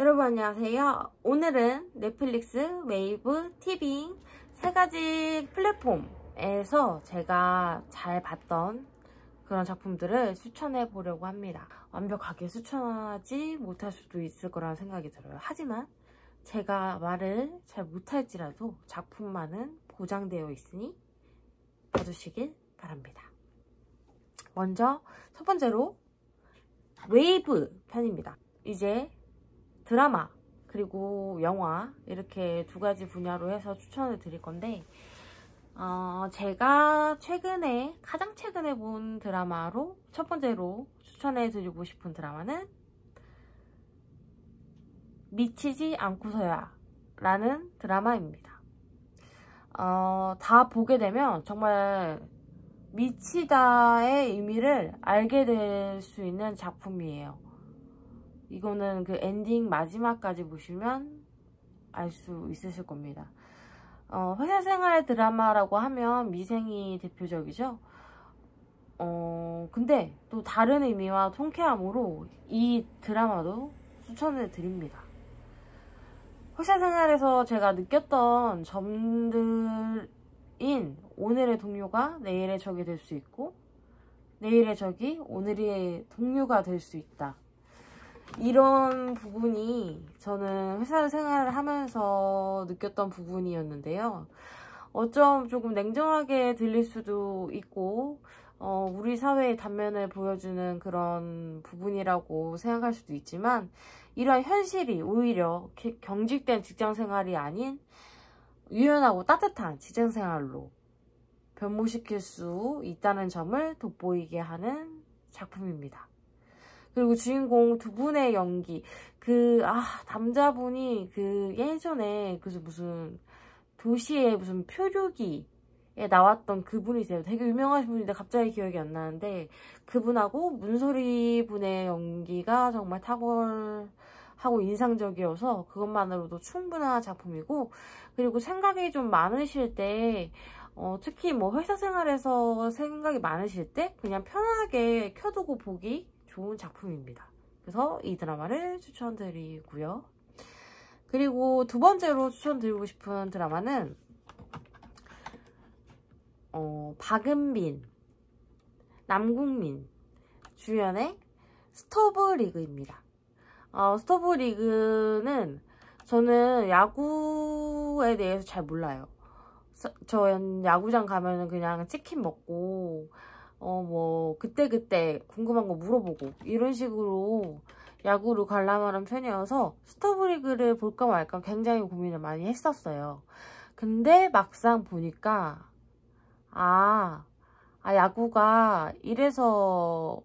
여러분 안녕하세요. 오늘은 넷플릭스, 웨이브, 티빙 세 가지 플랫폼에서 제가 잘 봤던 그런 작품들을 추천해 보려고 합니다. 완벽하게 추천하지 못할 수도 있을 거라는 생각이 들어요. 하지만 제가 말을 잘 못할지라도 작품만은 보장되어 있으니 봐주시길 바랍니다. 먼저 첫 번째로 웨이브 편입니다. 이제 드라마 그리고 영화 이렇게 두 가지 분야로 해서 추천을 드릴 건데 제가 가장 최근에 본 드라마로 첫 번째로 추천해 드리고 싶은 드라마는 미치지 않고서야 라는 드라마입니다. 다 보게 되면 정말 미치다의 의미를 알게 될 수 있는 작품이에요. 이거는 그 엔딩 마지막까지 보시면 알 수 있으실 겁니다. 회사 생활 드라마라고 하면 미생이 대표적이죠. 근데 또 다른 의미와 통쾌함으로 이 드라마도 추천을 드립니다. 회사 생활에서 제가 느꼈던 점들인 오늘의 동료가 내일의 적이 될 수 있고 내일의 적이 오늘의 동료가 될 수 있다. 이런 부분이 저는 회사 생활을 하면서 느꼈던 부분이었는데요. 어쩜 조금 냉정하게 들릴 수도 있고 우리 사회의 단면을 보여주는 그런 부분이라고 생각할 수도 있지만 이러한 현실이 오히려 경직된 직장생활이 아닌 유연하고 따뜻한 직장생활로 변모시킬 수 있다는 점을 돋보이게 하는 작품입니다. 그리고 주인공 두 분의 연기, 남자분이 예전에 무슨 도시의 무슨 표류기에 나왔던 그분이세요. 되게 유명하신 분인데 갑자기 기억이 안 나는데 그분하고 문소리 분의 연기가 정말 탁월하고 인상적이어서 그것만으로도 충분한 작품이고, 그리고 생각이 좀 많으실 때 특히 뭐 회사 생활에서 생각이 많으실 때 그냥 편하게 켜두고 보기 좋은 작품입니다. 그래서 이 드라마를 추천드리고요. 그리고 두 번째로 추천드리고 싶은 드라마는 박은빈, 남궁민 주연의 스토브리그입니다. 스토브리그는 저는 야구에 대해서 잘 몰라요. 전 야구장 가면은 그냥 치킨 먹고 그때 궁금한 거 물어보고 이런 식으로 야구를 관람하는 편이어서 스토브리그를 볼까 말까 굉장히 고민을 많이 했었어요. 근데 막상 보니까 야구가 이래서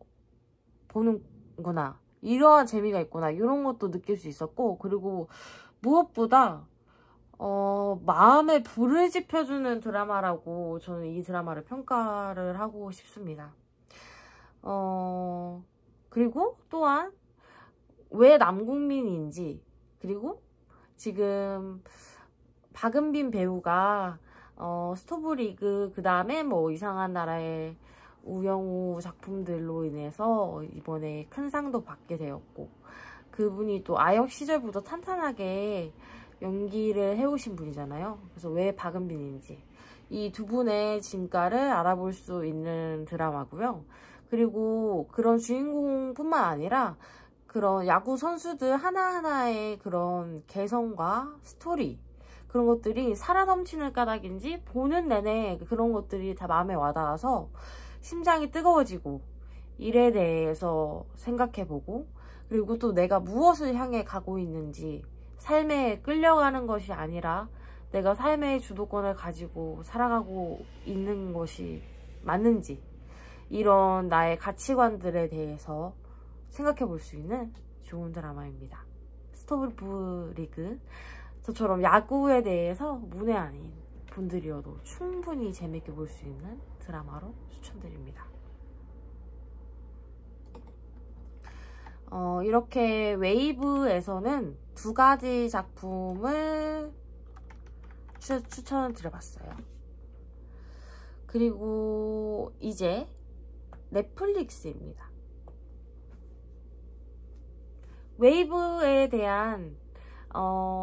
보는구나, 이러한 재미가 있구나, 이런 것도 느낄 수 있었고, 그리고 무엇보다 마음에 불을 지펴주는 드라마라고 저는 이 드라마를 평가를 하고 싶습니다. 그리고 또한 왜 남궁민인지, 그리고 지금 박은빈 배우가 스토브리그 그 다음에 뭐 이상한 나라의 우영우 작품들로 인해서 이번에 큰 상도 받게 되었고, 그분이 또 아역 시절부터 탄탄하게 연기를 해오신 분이잖아요. 그래서 왜 박은빈인지 이 두 분의 진가를 알아볼 수 있는 드라마고요. 그리고 그런 주인공뿐만 아니라 그런 야구 선수들 하나하나의 그런 개성과 스토리, 그런 것들이 살아 넘치는 까닭인지 보는 내내 그런 것들이 다 마음에 와닿아서 심장이 뜨거워지고 일에 대해서 생각해보고, 그리고 또 내가 무엇을 향해 가고 있는지, 삶에 끌려가는 것이 아니라 내가 삶의 주도권을 가지고 살아가고 있는 것이 맞는지, 이런 나의 가치관들에 대해서 생각해 볼 수 있는 좋은 드라마입니다. 스토브리그, 저처럼 야구에 대해서 문외한인 분들이어도 충분히 재밌게 볼 수 있는 드라마로 추천드립니다. 이렇게 웨이브에서는 두 가지 작품을 추천을 드려봤어요. 그리고 이제 넷플릭스입니다. 웨이브에 대한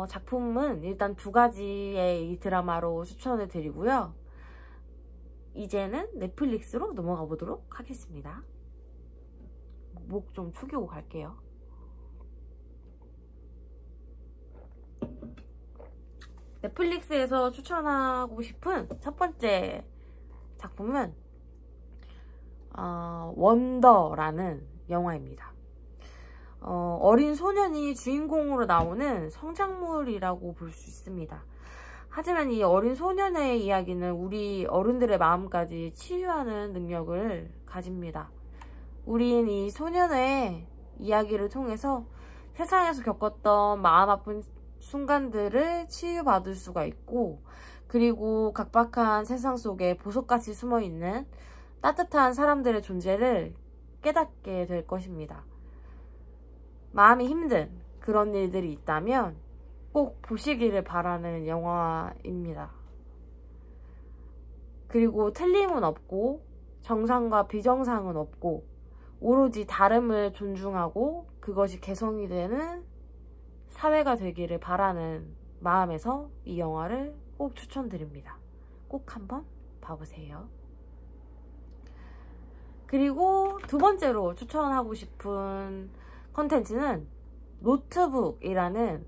작품은 일단 2가지의 이 드라마로 추천을 드리고요. 이제는 넷플릭스로 넘어가 보도록 하겠습니다. 목 좀 축이고 갈게요. 넷플릭스에서 추천하고 싶은 첫 번째 작품은 원더라는 영화입니다. 어린 소년이 주인공으로 나오는 성장물이라고 볼 수 있습니다. 하지만 이 어린 소년의 이야기는 우리 어른들의 마음까지 치유하는 능력을 가집니다. 우린 이 소년의 이야기를 통해서 세상에서 겪었던 마음 아픈 순간들을 치유받을 수가 있고, 그리고 각박한 세상 속에 보석같이 숨어있는 따뜻한 사람들의 존재를 깨닫게 될 것입니다. 마음이 힘든 그런 일들이 있다면 꼭 보시기를 바라는 영화입니다. 그리고 틀림은 없고 정상과 비정상은 없고 오로지 다름을 존중하고 그것이 개성이 되는 사회가 되기를 바라는 마음에서 이 영화를 꼭 추천드립니다. 꼭 한번 봐보세요. 그리고 2번째로 추천하고 싶은 컨텐츠는 노트북이라는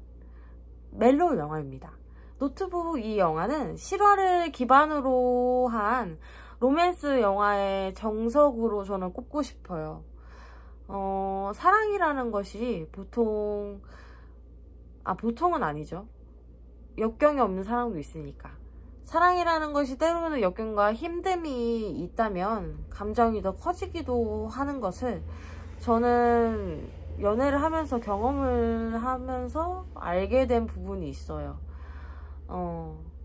멜로 영화입니다. 노트북 이 영화는 실화를 기반으로 한 로맨스 영화의 정석으로 저는 꼽고 싶어요. 사랑이라는 것이 보통은 아니죠. 역경이 없는 사랑도 있으니까. 사랑이라는 것이 때로는 역경과 힘듦이 있다면 감정이 더 커지기도 하는 것을 저는 연애를 하면서 경험을 하면서 알게 된 부분이 있어요.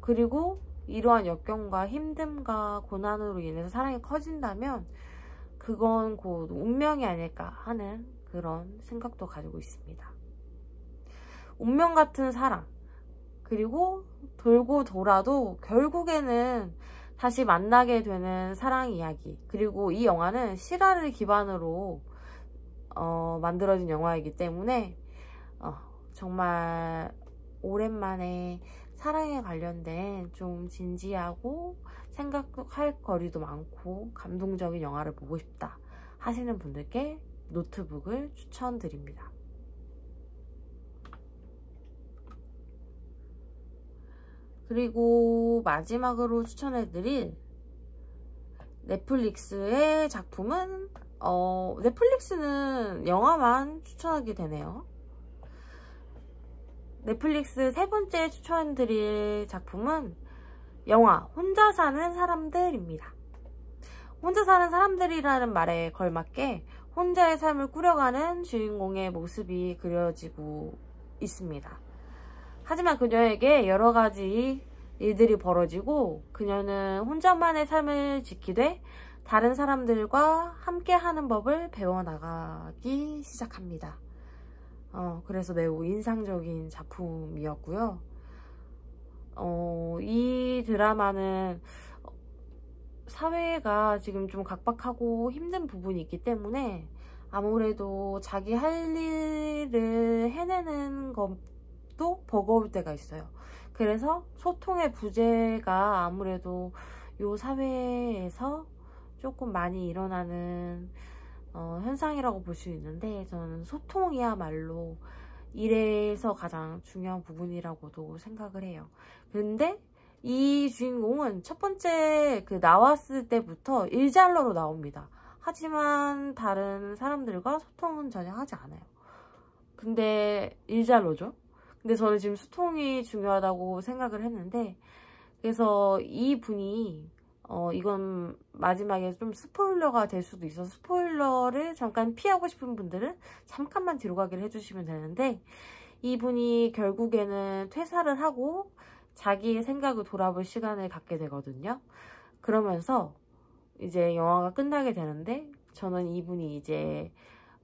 그리고 이러한 역경과 힘듦과 고난으로 인해서 사랑이 커진다면 그건 곧 운명이 아닐까 하는 그런 생각도 가지고 있습니다. 운명 같은 사랑, 그리고 돌고 돌아도 결국에는 다시 만나게 되는 사랑 이야기, 그리고 이 영화는 실화를 기반으로 만들어진 영화이기 때문에 정말 오랜만에 사랑에 관련된 좀 진지하고 생각할 거리도 많고 감동적인 영화를 보고 싶다 하시는 분들께 노트북을 추천드립니다. 그리고 마지막으로 추천해드릴 넷플릭스의 작품은 넷플릭스는 영화만 추천하게 되네요. 넷플릭스 3번째 추천드릴 작품은 영화 혼자 사는 사람들입니다. 혼자 사는 사람들이라는 말에 걸맞게 혼자의 삶을 꾸려가는 주인공의 모습이 그려지고 있습니다. 하지만 그녀에게 여러 가지 일들이 벌어지고 그녀는 혼자만의 삶을 지키되 다른 사람들과 함께하는 법을 배워나가기 시작합니다. 그래서 매우 인상적인 작품이었고요. 이 드라마는 사회가 지금 좀 각박하고 힘든 부분이 있기 때문에 아무래도 자기 할 일을 해내는 것도 버거울 때가 있어요. 그래서 소통의 부재가 아무래도 이 사회에서 조금 많이 일어나는 현상이라고 볼 수 있는데, 저는 소통이야말로 일에서 가장 중요한 부분이라고도 생각을 해요. 근데 이 주인공은 첫 번째 나왔을 때부터 일잘러로 나옵니다. 하지만 다른 사람들과 소통은 전혀 하지 않아요. 근데 일잘러죠. 근데 저는 지금 소통이 중요하다고 생각을 했는데, 그래서 이 분이 이건 마지막에 좀 스포일러가 될 수도 있어서 스포일러를 잠깐 피하고 싶은 분들은 잠깐만 뒤로 가기를 해주시면 되는데, 이분이 결국에는 퇴사를 하고 자기의 생각을 돌아볼 시간을 갖게 되거든요. 그러면서 이제 영화가 끝나게 되는데, 저는 이분이 이제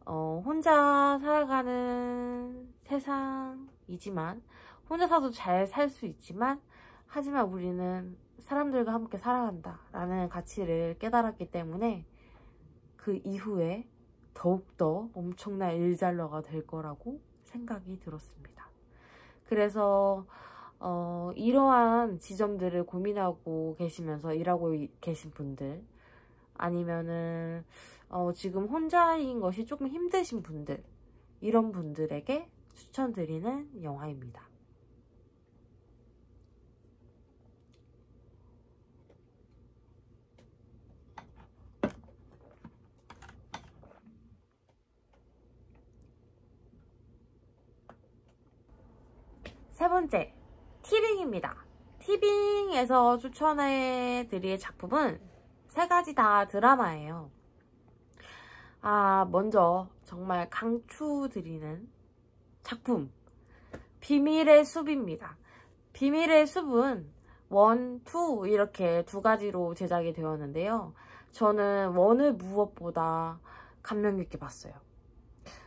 혼자 살아가는 세상이지만 혼자 사도 잘 살 수 있지만, 하지만 우리는 사람들과 함께 살아간다 라는 가치를 깨달았기 때문에 그 이후에 더욱더 엄청난 일잘러가 될 거라고 생각이 들었습니다. 그래서 이러한 지점들을 고민하고 계시면서 일하고 계신 분들, 아니면은 지금 혼자인 것이 조금 힘드신 분들, 이런 분들에게 추천드리는 영화입니다. 세 번째, 티빙입니다. 티빙에서 추천해드릴 작품은 세 가지 다 드라마예요. 먼저 정말 강추드리는 작품, 비밀의 숲입니다. 비밀의 숲은 1, 2 이렇게 두 가지로 제작이 되었는데요. 저는 1을 무엇보다 감명 깊게 봤어요.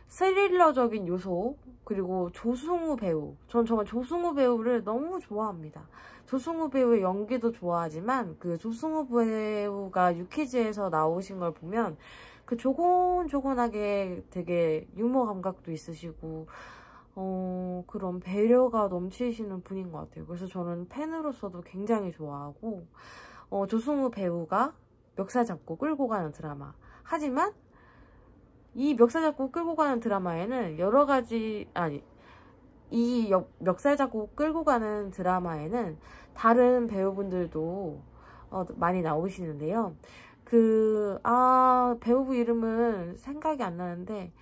스릴러적인 요소, 그리고 조승우 배우, 전 정말 조승우 배우를 너무 좋아합니다. 조승우 배우의 연기도 좋아하지만 그 조승우 배우가 유퀴즈에서 나오신 걸 보면 그 조곤조곤하게 되게 유머 감각도 있으시고 그런 배려가 넘치시는 분인 것 같아요. 그래서 저는 팬으로서도 굉장히 좋아하고 조승우 배우가 멱살 잡고 끌고 가는 드라마. 하지만 이 멱살 잡고 끌고 가는 드라마에는 이 멱살 잡고 끌고 가는 드라마에는 다른 배우분들도 많이 나오시는데요. 배우 이름은 생각이 안 나는데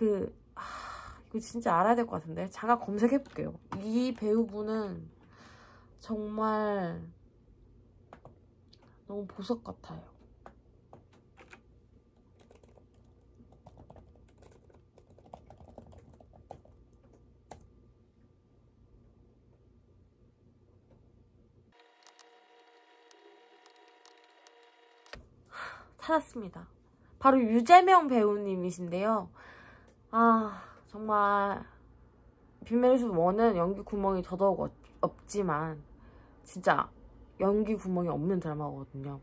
이거 진짜 알아야 될 것 같은데 잠깐 검색해 볼게요. 이 배우분은 정말 너무 보석 같아요. 찾았습니다. 바로 유재명 배우님이신데요. 정말 비밀의 숲 1은 연기 구멍이 더더욱 없지만 진짜 연기 구멍이 없는 드라마거든요.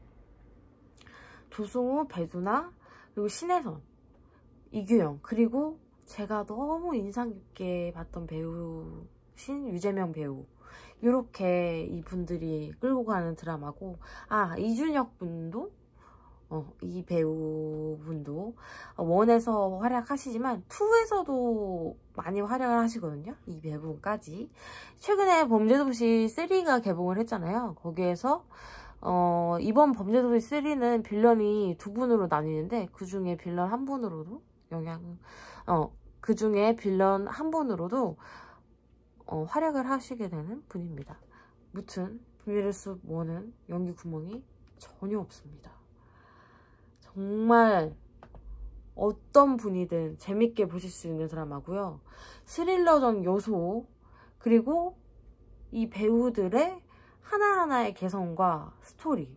조승우, 배두나, 그리고 신혜선, 이규영, 그리고 제가 너무 인상 깊게 봤던 배우신 유재명 배우, 이렇게 이분들이 끌고 가는 드라마고, 이준혁 분도 이 배우분도 1에서 활약하시지만 2에서도 많이 활약을 하시거든요. 이 배우분까지. 최근에 범죄도시 3가 개봉을 했잖아요. 거기에서 이번 범죄도시 3는 빌런이 2분으로 나뉘는데 그중에 빌런 한 분으로도 활약을 하시게 되는 분입니다. 무튼 비밀의 숲 1은 연기 구멍이 전혀 없습니다. 정말 어떤 분이든 재밌게 보실 수 있는 드라마고요. 스릴러적 요소, 그리고 이 배우들의 하나하나의 개성과 스토리,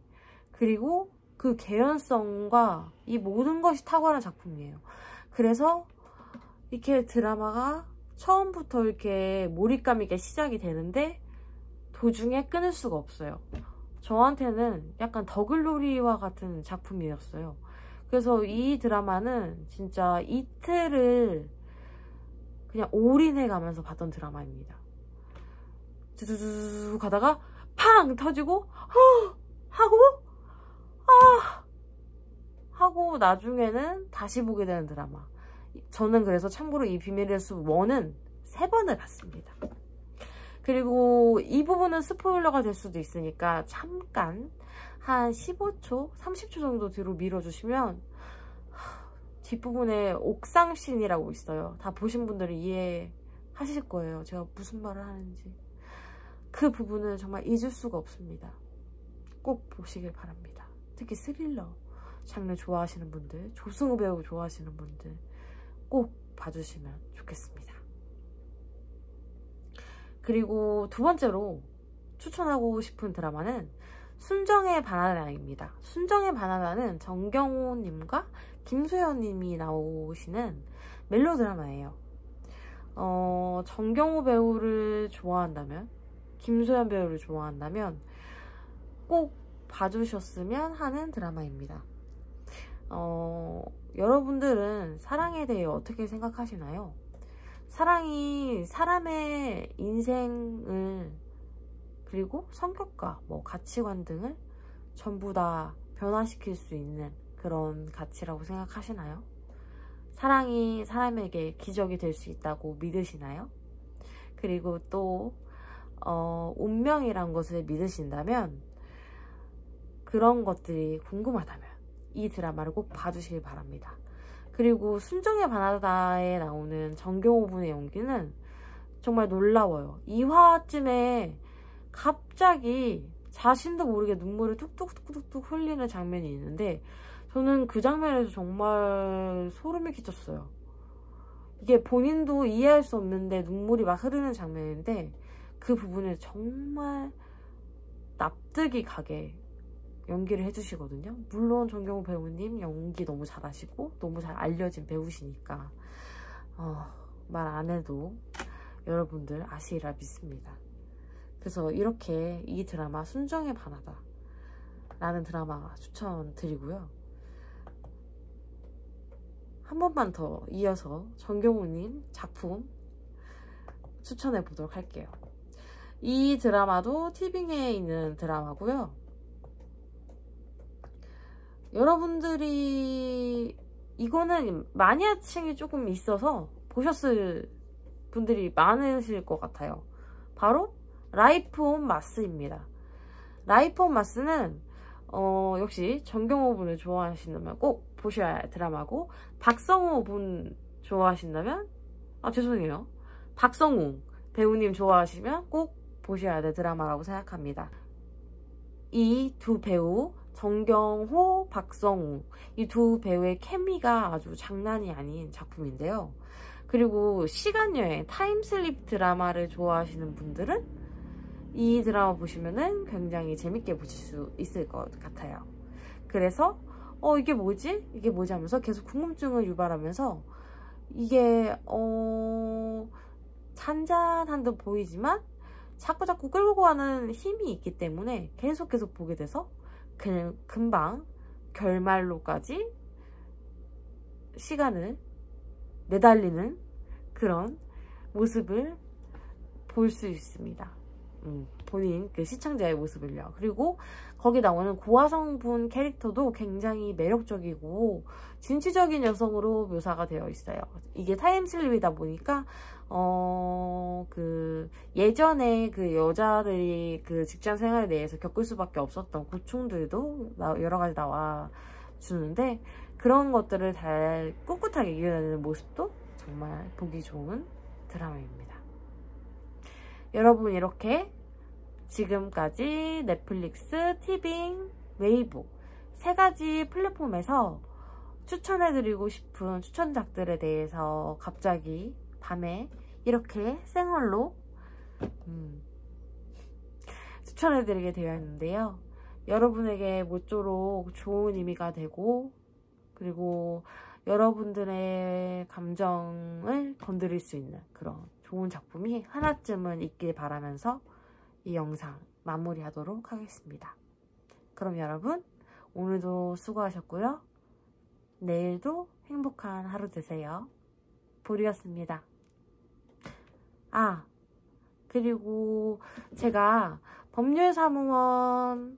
그리고 그 개연성과 이 모든 것이 탁월한 작품이에요. 그래서 이렇게 드라마가 처음부터 이렇게 몰입감 있게 시작이 되는데 도중에 끊을 수가 없어요. 저한테는 약간 더글로리와 같은 작품이었어요. 그래서 이 드라마는 진짜 이틀을 그냥 올인해 가면서 봤던 드라마입니다. 두두두 가다가 팡 터지고 하고 나중에는 다시 보게 되는 드라마. 저는 그래서 참고로 이 비밀의 숲 1은 3번을 봤습니다. 그리고 이 부분은 스포일러가 될 수도 있으니까 잠깐 한 15초, 30초 정도 뒤로 밀어주시면 뒷부분에 옥상 씬이라고 있어요. 다 보신 분들은 이해하실 거예요. 제가 무슨 말을 하는지. 그 부분은 정말 잊을 수가 없습니다. 꼭 보시길 바랍니다. 특히 스릴러 장르 좋아하시는 분들, 조승우 배우 좋아하시는 분들 꼭 봐주시면 좋겠습니다. 그리고 두 번째로 추천하고 싶은 드라마는 순정의 바나나입니다. 순정의 바나나는 정경호님과 김소연님이 나오시는 멜로 드라마예요. 정경호 배우를 좋아한다면, 김소연 배우를 좋아한다면 꼭 봐주셨으면 하는 드라마입니다. 여러분들은 사랑에 대해 어떻게 생각하시나요? 사랑이 사람의 인생을 그리고 성격과 뭐 가치관 등을 전부 다 변화시킬 수 있는 그런 가치라고 생각하시나요? 사랑이 사람에게 기적이 될 수 있다고 믿으시나요? 그리고 또 운명이란 것을 믿으신다면, 그런 것들이 궁금하다면 이 드라마를 꼭 봐주시길 바랍니다. 그리고 순정의 바나다에 나오는 정경호 분의 연기는 정말 놀라워요. 2화쯤에 갑자기 자신도 모르게 눈물을 뚝뚝뚝뚝 흘리는 장면이 있는데, 저는 그 장면에서 정말 소름이 끼쳤어요. 이게 본인도 이해할 수 없는데 눈물이 막 흐르는 장면인데, 그 부분에 정말 납득이 가게 연기를 해주시거든요. 물론 정경호 배우님 연기 너무 잘하시고 너무 잘 알려진 배우시니까 말 안 해도 여러분들 아시리라 믿습니다. 그래서 이렇게 이 드라마 순정의 바나다 라는 드라마 추천드리고요. 한 번만 더 이어서 정경호님 작품 추천해 보도록 할게요. 이 드라마도 티빙에 있는 드라마고요. 여러분들이 이거는 마니아층이 조금 있어서 보셨을 분들이 많으실 것 같아요. 바로 라이프 온 마스입니다. 라이프 온 마스는 역시 정경호 분을 좋아하신다면 꼭 보셔야 할 드라마고, 박성우 분 좋아하신다면 죄송해요, 박성웅 배우님 좋아하시면 꼭 보셔야 될 드라마라고 생각합니다. 이 두 배우 정경호, 박성우, 이 두 배우의 케미가 아주 장난이 아닌 작품인데요. 그리고 시간여행, 타임슬립 드라마를 좋아하시는 분들은 이 드라마 보시면은 굉장히 재밌게 보실 수 있을 것 같아요. 그래서 이게 뭐지? 이게 뭐지? 하면서 계속 궁금증을 유발하면서, 이게 잔잔한 듯 보이지만 자꾸 끌고 가는 힘이 있기 때문에 계속 보게 돼서 그냥 금방 결말로까지 시간을 내달리는 그런 모습을 볼 수 있습니다. 본인 그 시청자의 모습을요. 그리고 거기 나오는 고화성분 캐릭터도 굉장히 매력적이고 진취적인 여성으로 묘사가 되어 있어요. 이게 타임슬립이다 보니까 그 예전에 그 여자들이 그 직장 생활에 대해서 겪을 수밖에 없었던 고충들도 여러 가지 나와 주는데, 그런 것들을 잘 꿋꿋하게 이겨내는 모습도 정말 보기 좋은 드라마입니다. 여러분, 이렇게 지금까지 넷플릭스, 티빙, 웨이브 3가지 플랫폼에서 추천해드리고 싶은 추천작들에 대해서 갑자기 밤에 이렇게 생얼로 추천해드리게 되었는데요. 여러분에게 모쪼록 좋은 의미가 되고, 그리고 여러분들의 감정을 건드릴 수 있는 그런 좋은 작품이 하나쯤은 있길 바라면서 이 영상 마무리하도록 하겠습니다. 그럼 여러분, 오늘도 수고하셨고요. 내일도 행복한 하루 되세요. 보리였습니다. 그리고 제가 법률사무원에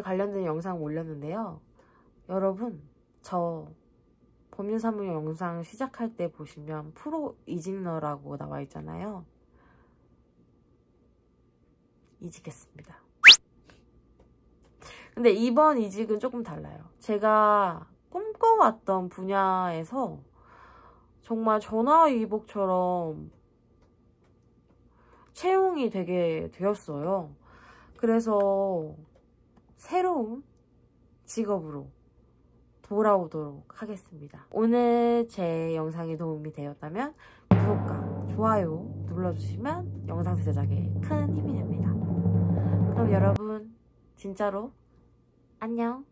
관련된 영상 올렸는데요. 여러분, 저 법률사무원 영상 시작할 때 보시면 프로 이직러라고 나와 있잖아요. 이직했습니다. 근데 이번 이직은 조금 달라요. 제가 꿈꿔왔던 분야에서 정말 전화위복처럼 채용이 되게 되었어요. 그래서 새로운 직업으로 돌아오도록 하겠습니다. 오늘 제 영상이 도움이 되었다면 구독과 좋아요 눌러주시면 영상 제작에 큰 힘이 됩니다. 그럼 여러분, 진짜로 안녕.